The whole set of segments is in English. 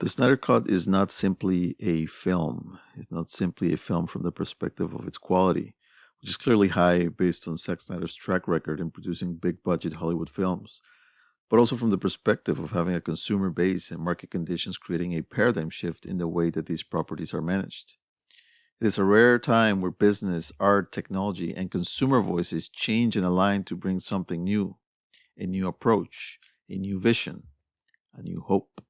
The Snyder Cut is not simply a film. It's not simply a film from the perspective of its quality, which is clearly high based on Zack Snyder's track record in producing big budget Hollywood films, but also from the perspective of having a consumer base and market conditions creating a paradigm shift in the way that these properties are managed. It is a rare time where business, art, technology, and consumer voices change and align to bring something new, a new approach, a new vision, a new hope.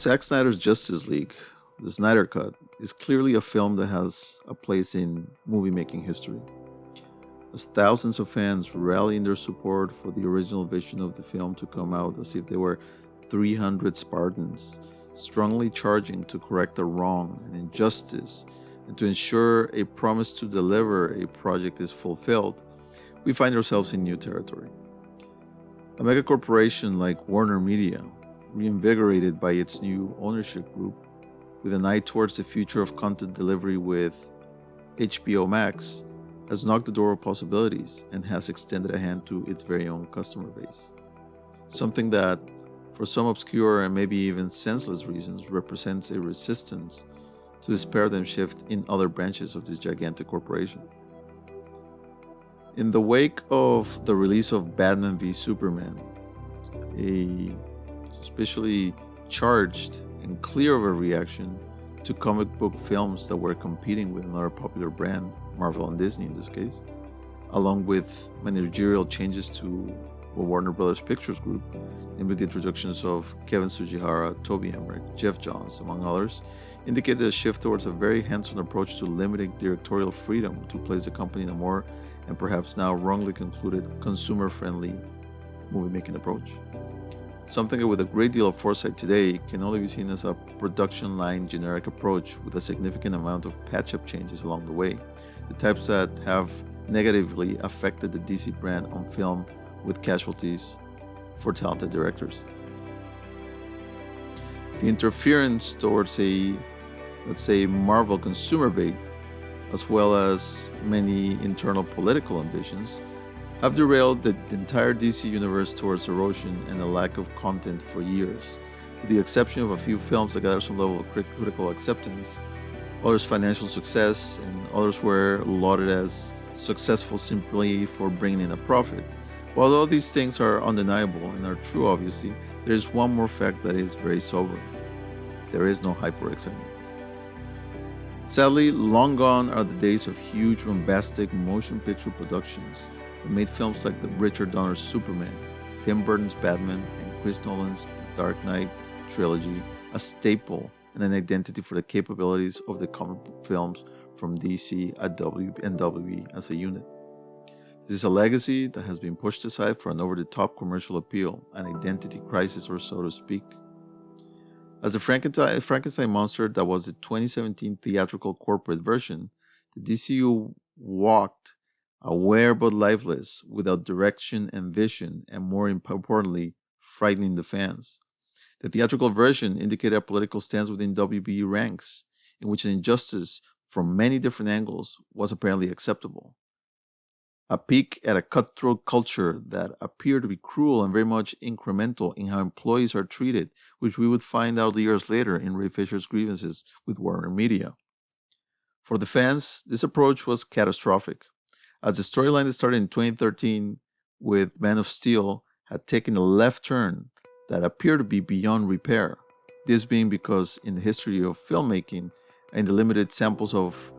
Zack Snyder's Justice League, the Snyder Cut, is clearly a film that has a place in movie making history. As thousands of fans rally in their support for the original vision of the film to come out as if they were 300 Spartans, strongly charging to correct a wrong and injustice and to ensure a promise to deliver a project is fulfilled, we find ourselves in new territory. A megacorporation like Warner Media, reinvigorated by its new ownership group, with an eye towards the future of content delivery with HBO Max, has knocked the door of possibilities and has extended a hand to its very own customer base. Something that, for some obscure and maybe even senseless reasons, represents a resistance to this paradigm shift in other branches of this gigantic corporation. In the wake of the release of Batman v Superman, a especially charged and clear of a reaction to comic book films that were competing with another popular brand, Marvel and Disney in this case, along with managerial changes to Warner Brothers Pictures Group, and with the introductions of Kevin Sugihara, Toby Emmerich, Jeff Johns, among others, indicated a shift towards a very hands-on approach to limiting directorial freedom to place the company in a more, and perhaps now wrongly concluded, consumer-friendly movie-making approach. Something that with a great deal of foresight today can only be seen as a production line generic approach with a significant amount of patch-up changes along the way, the types that have negatively affected the DC brand on film with casualties for talented directors. The interference towards a, let's say, Marvel consumer base, as well as many internal political ambitions, have derailed the entire DC universe towards erosion and a lack of content for years, with the exception of a few films that gathered some level of critical acceptance, others financial success, and others were lauded as successful simply for bringing in a profit. While all these things are undeniable and are true obviously, there is one more fact that is very sobering. There is no hyper excitement. Sadly, long gone are the days of huge bombastic motion picture productions that made films like the Richard Donner's Superman, Tim Burton's Batman, and Chris Nolan's The Dark Knight trilogy a staple and an identity for the capabilities of the comic book films from DC and WB as a unit. This is a legacy that has been pushed aside for an over-the-top commercial appeal, an identity crisis or so to speak. As the Frankenstein monster that was the 2017 theatrical corporate version, the DCU walked aware but lifeless, without direction and vision, and more importantly, frightening the fans. The theatrical version indicated a political stance within WB ranks, in which an injustice from many different angles was apparently acceptable. A peek at a cutthroat culture that appeared to be cruel and very much incremental in how employees are treated, which we would find out years later in Ray Fisher's grievances with Warner Media. For the fans, this approach was catastrophic, as the storyline that started in 2013 with Man of Steel had taken a left turn that appeared to be beyond repair. This being because in the history of filmmaking and the limited samples of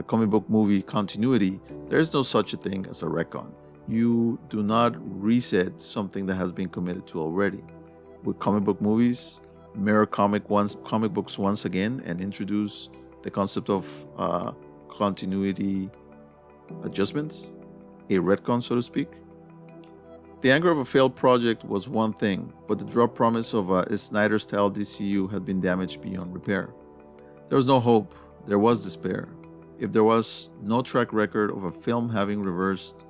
comic book movie continuity, there is no such a thing as a retcon. You do not reset something that has been committed to already. With comic book movies, mirror comic books once again and introduce the concept of continuity adjustments, a retcon, so to speak. The anger of a failed project was one thing, but the drop promise of a Snyder-style DCU had been damaged beyond repair. There was no hope, there was despair. If there was no track record of a film having reversed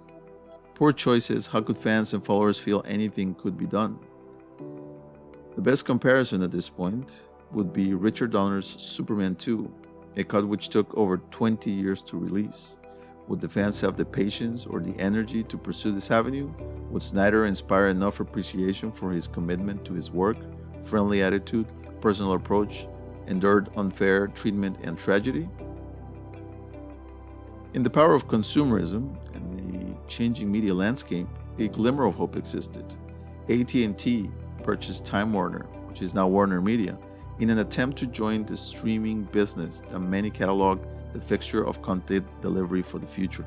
poor choices, how could fans and followers feel anything could be done? The best comparison at this point would be Richard Donner's Superman 2, a cut which took over 20 years to release. Would the fans have the patience or the energy to pursue this avenue? Would Snyder inspire enough appreciation for his commitment to his work, friendly attitude, personal approach, endured unfair treatment and tragedy? In the power of consumerism and the changing media landscape, a glimmer of hope existed. AT&T purchased Time Warner, which is now Warner Media, in an attempt to join the streaming business that many catalog the fixture of content delivery for the future.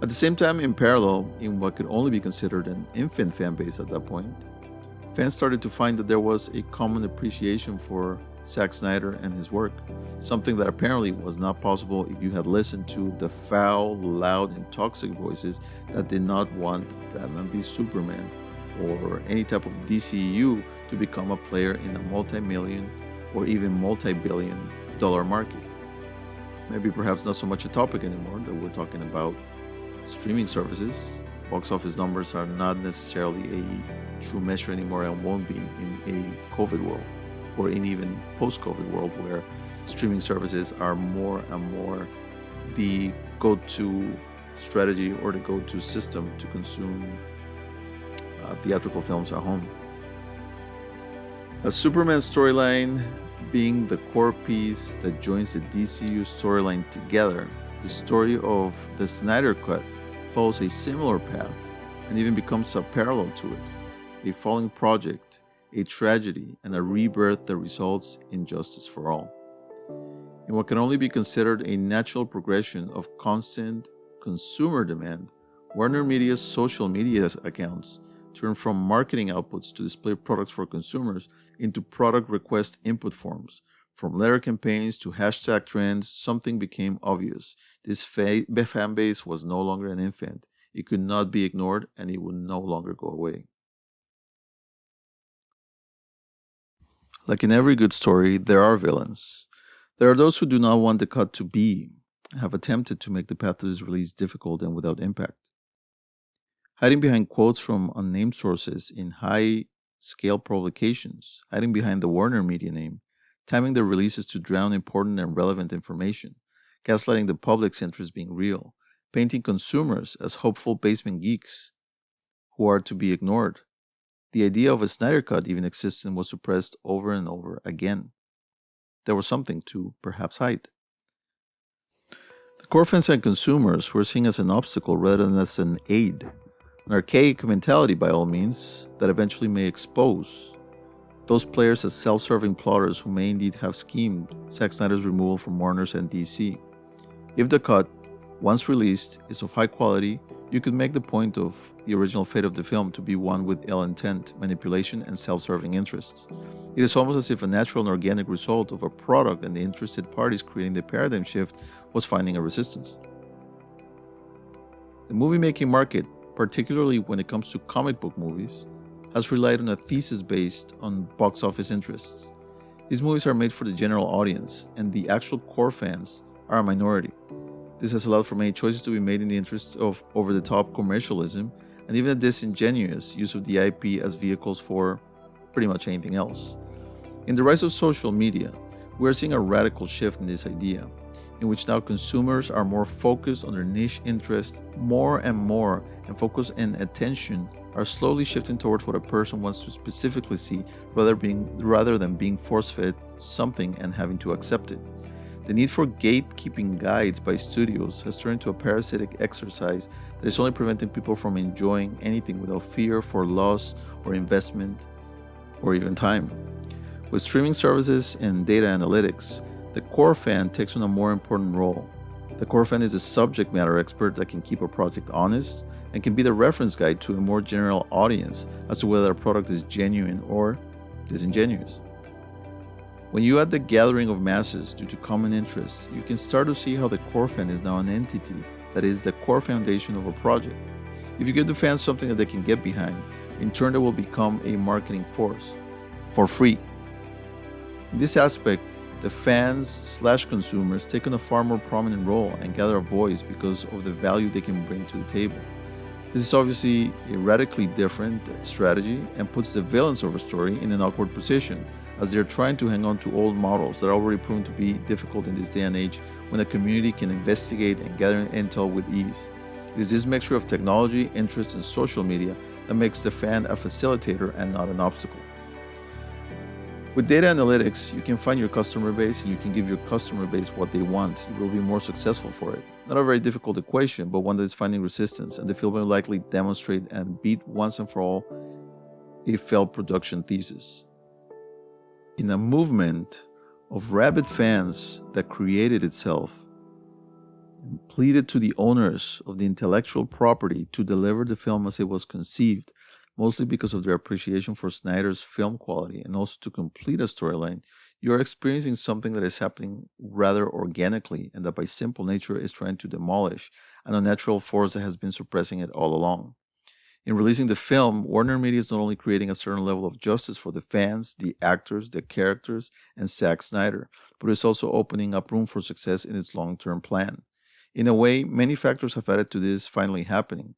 At the same time, in parallel, in what could only be considered an infant fan base at that point, fans started to find that there was a common appreciation for Zack Snyder and his work, something that apparently was not possible if you had listened to the foul, loud, and toxic voices that did not want Batman v Superman or any type of DCU to become a player in a multi-million or even multi-billion dollar market. Maybe perhaps not so much a topic anymore that we're talking about streaming services. Box office numbers are not necessarily a true measure anymore and won't be in a COVID world or in even post-COVID world where streaming services are more and more the go-to strategy or the go-to system to consume theatrical films at home. A Superman storyline being the core piece that joins the DCU storyline together, the story of the Snyder Cut follows a similar path and even becomes a parallel to it, a falling project, a tragedy, and a rebirth that results in justice for all. In what can only be considered a natural progression of constant consumer demand, Warner Media's social media accounts turn from marketing outputs to display products for consumers into product request input forms. From letter campaigns to hashtag trends, something became obvious. This fan base was no longer an infant. It could not be ignored, and it would no longer go away. Like in every good story, there are villains. There are those who do not want the cut to be, and have attempted to make the path to this release difficult and without impact. Hiding behind quotes from unnamed sources in high-scale publications, hiding behind the Warner Media name, timing their releases to drown important and relevant information, gaslighting the public's interest being real, painting consumers as hopeful basement geeks who are to be ignored. The idea of a Snyder Cut even existed and was suppressed over and over again. There was something to perhaps hide. The core fans and consumers were seen as an obstacle rather than as an aid. An archaic mentality, by all means, that eventually may expose those players as self-serving plotters who may indeed have schemed Zack Snyder's removal from Warner's and DC. If the cut, once released, is of high quality, you could make the point of the original fate of the film to be one with ill intent, manipulation, and self-serving interests. It is almost as if a natural and organic result of a product and the interested parties creating the paradigm shift was finding a resistance. The movie-making market, particularly when it comes to comic book movies, has relied on a thesis based on box office interests. These movies are made for the general audience, and the actual core fans are a minority. This has allowed for many choices to be made in the interests of over-the-top commercialism and even a disingenuous use of the IP as vehicles for pretty much anything else. In the rise of social media, we are seeing a radical shift in this idea, in which now consumers are more focused on their niche interests more and focus and attention are slowly shifting towards what a person wants to specifically see rather than being force-fed something and having to accept it. The need for gatekeeping guides by studios has turned into a parasitic exercise that is only preventing people from enjoying anything without fear for loss or investment or even time. With streaming services and data analytics, the core fan takes on a more important role. The core fan is a subject matter expert that can keep a project honest and can be the reference guide to a more general audience as to whether a product is genuine or disingenuous. When you add the gathering of masses due to common interests, you can start to see how the core fan is now an entity that is the core foundation of a project. If you give the fans something that they can get behind, in turn they will become a marketing force for free. In this aspect, the fans/consumers take on a far more prominent role and gather a voice because of the value they can bring to the table. This is obviously a radically different strategy and puts the villains of a story in an awkward position, as they're trying to hang on to old models that are already proven to be difficult in this day and age when a community can investigate and gather intel with ease. It is this mixture of technology, interest, and social media that makes the fan a facilitator and not an obstacle. With data analytics, you can find your customer base and you can give your customer base what they want. You will be more successful for it. Not a very difficult equation, but one that is finding resistance, and the film will likely demonstrate and beat once and for all a failed production thesis. In a movement of rabid fans that created itself and pleaded to the owners of the intellectual property to deliver the film as it was conceived, mostly because of their appreciation for Snyder's film quality and also to complete a storyline, you are experiencing something that is happening rather organically and that by simple nature is trying to demolish an unnatural force that has been suppressing it all along. In releasing the film, Warner Media is not only creating a certain level of justice for the fans, the actors, the characters, and Zack Snyder, but it's also opening up room for success in its long-term plan. In a way, many factors have added to this finally happening,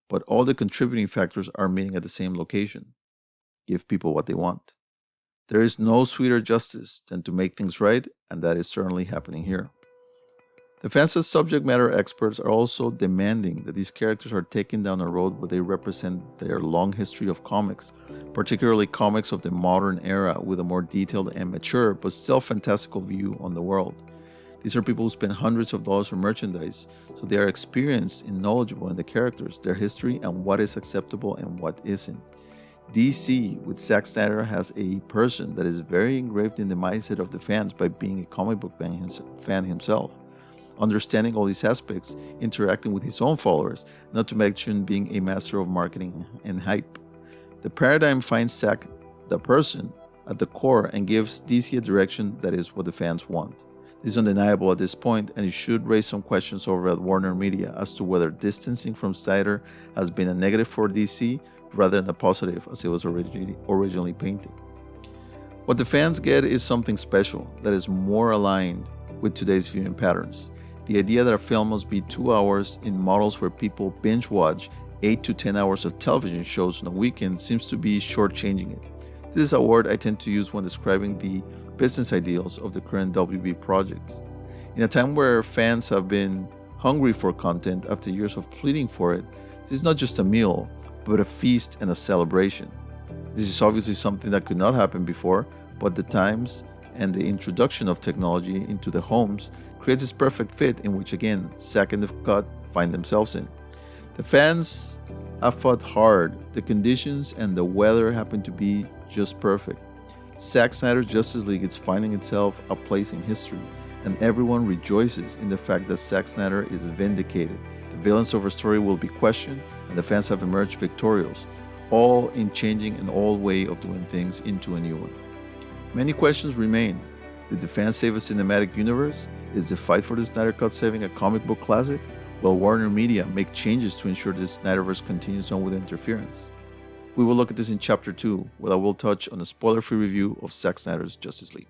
but all the contributing factors are meeting at the same location. Give people what they want. There is no sweeter justice than to make things right, and that is certainly happening here. The fans as subject matter experts are also demanding that these characters are taken down a road where they represent their long history of comics, particularly comics of the modern era with a more detailed and mature but still fantastical view on the world. These are people who spend hundreds of dollars on merchandise, so they are experienced and knowledgeable in the characters, their history, and what is acceptable and what isn't. DC, with Zack Snyder, has a person that is very engraved in the mindset of the fans by being a comic book fan himself, understanding all these aspects, interacting with his own followers, not to mention being a master of marketing and hype. The paradigm finds Zack, the person, at the core and gives DC a direction that is what the fans want. This is undeniable at this point, and it should raise some questions over at Warner Media as to whether distancing from Snyder has been a negative for DC rather than a positive as it was originally painted. What the fans get is something special that is more aligned with today's viewing patterns. The idea that a film must be 2 hours in models where people binge watch 8 to 10 hours of television shows on a weekend seems to be shortchanging it. This is a word I tend to use when describing the business ideals of the current WB projects. In a time where fans have been hungry for content after years of pleading for it, this is not just a meal, but a feast and a celebration. This is obviously something that could not happen before, but the times and the introduction of technology into the homes creates this perfect fit in which again, Zack and the cut find themselves in. The fans have fought hard, the conditions and the weather happen to be just perfect. Zack Snyders Justice League is finding itself a place in history, and everyone rejoices in the fact that Zack Snyder is vindicated. The villains of our story will be questioned, and the fans have emerged victorious, all in changing an old way of doing things into a new one. Many questions remain. Did the fans save a cinematic universe? Is the fight for the Snyder Cut saving a comic book classic? Will Warner Media make changes to ensure the Snyderverse continues on with interference? We will look at this in Chapter 2, where I will touch on a spoiler-free review of Zack Snyder's Justice League.